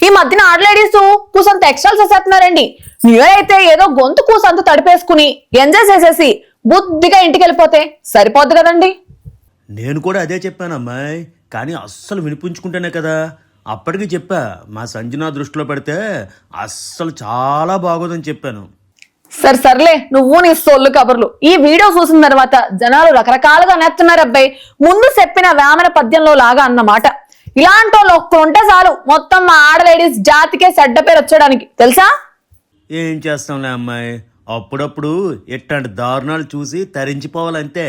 ఈ మధ్యన ఆడలేడీస్ కూసంత ఎక్స్ట్రాలు చేసేస్తున్నారండి. న్యూ ఇయర్ అయితే ఏదో గొంతు కూసంత తడిపేసుకుని ఎంజాయ్ చేసేసి బుద్ధిగా ఇంటికి వెళ్ళిపోతే సరిపోద్ది కదండి. నేను కూడా అదే చెప్పాను అమ్మాయి, కానీ అస్సలు వినిపించుకుంటేనే కదా. అప్పటికి చెప్పా, మా సంజన దృష్టిలో పెడితే అస్సలు చాలా బాగోదని చెప్పాను. సర్లే నువ్వు నీ సొల్లు కబుర్లు. ఈ వీడియో చూసిన తర్వాత జనాలు రకరకాలుగా నేస్తున్నారు. అబ్బాయి ముందు చెప్పిన వేమన పద్యంలో లాగా అన్నమాట. ఇలాంటి వాళ్ళు ఒక్కరుంటే చాలు మొత్తం మా ఆడలేడీస్ జాతికే చెడ్డ పేరు వచ్చడానికి, తెలుసా? ఏం చేస్తాంలే అమ్మాయి, అప్పుడప్పుడు ఇట్లాంటి దారుణాలు చూసి తరించిపోవాలంతే.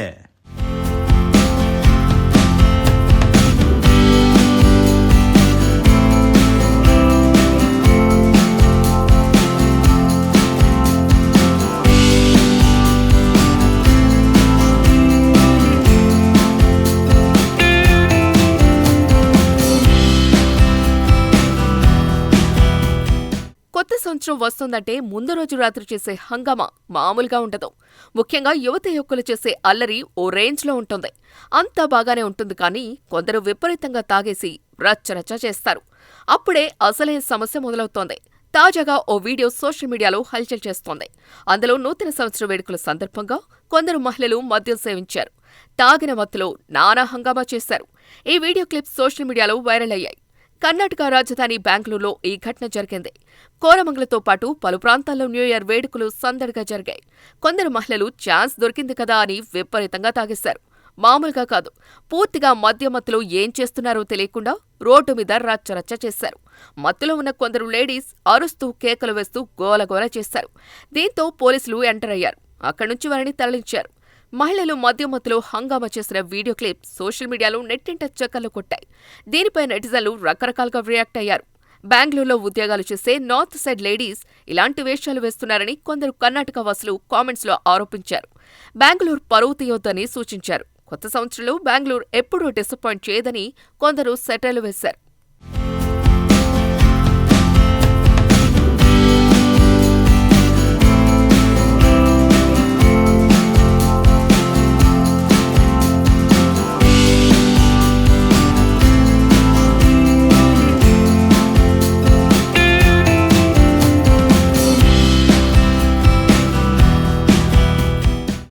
కొత్త సంవత్సరం వస్తుందంటే ముందు రోజు రాత్రి చేసే హంగామా మామూలుగా ఉండదు. ముఖ్యంగా యువత యువకులు చేసే అల్లరి ఓ రేంజ్లో ఉంటుంది. అంతా బాగానే ఉంటుంది, కానీ కొందరు విపరీతంగా తాగేసి రచ్చరచ్చ చేస్తారు. అప్పుడే అసలే సమస్య మొదలవుతోంది. తాజాగా ఓ వీడియో సోషల్ మీడియాలో హల్చల్ చేస్తోంది. అందులో నూతన సంవత్సర వేడుకల సందర్భంగా కొందరు మహిళలు మద్యం సేవించారు. తాగిన మత్తులో నానా హంగామా చేశారు. ఈ వీడియో క్లిప్స్ సోషల్ మీడియాలో వైరల్ అయ్యాయి. కర్ణాటక రాజధాని బెంగళూరులో ఈ ఘటన జరిగింది. కోరమంగళతో పాటు పలు ప్రాంతాల్లో న్యూ ఇయర్ వేడుకలు సందడిగా జరిగాయి. కొందరు మహిళలు ఛాన్స్ దొరికింది కదా అని విపరీతంగా తాగేశారు. మామూలుగా కాదు, పూర్తిగా మద్యమత్తులో ఏం చేస్తున్నారో తెలియకుండా రోడ్డు మీద రచ్చరచ్చ చేశారు. మత్తులో ఉన్న కొందరు లేడీస్ అరుస్తూ కేకలు వేస్తూ గోలగోల చేశారు. దీంతో పోలీసులు ఎంటర్ అయ్యారు. అక్కడి నుంచి వారిని తరలించారు. మహిళలు మద్యమత్తులో హంగామా చేసిన వీడియో క్లిప్ సోషల్ మీడియాలో నెట్టింట చక్కర్లు కొట్టాయి. దీనిపై నెటిజన్లు రకరకాలుగా రియాక్ట్ అయ్యారు. బెంగళూరులో ఉద్యోగాలు చేసే నార్త్ సైడ్ లేడీస్ ఇలాంటి వేషాలు వేస్తున్నారని కొందరు కర్ణాటక వాసులు కామెంట్స్లో ఆరోపించారు. బెంగళూరు పరువు తీయొద్దని సూచించారు. కొత్త సంవత్సరంలో బెంగళూరు ఎప్పుడూ డిసప్పాయింట్ చేయదని కొందరు సెటైర్లు వేశారు.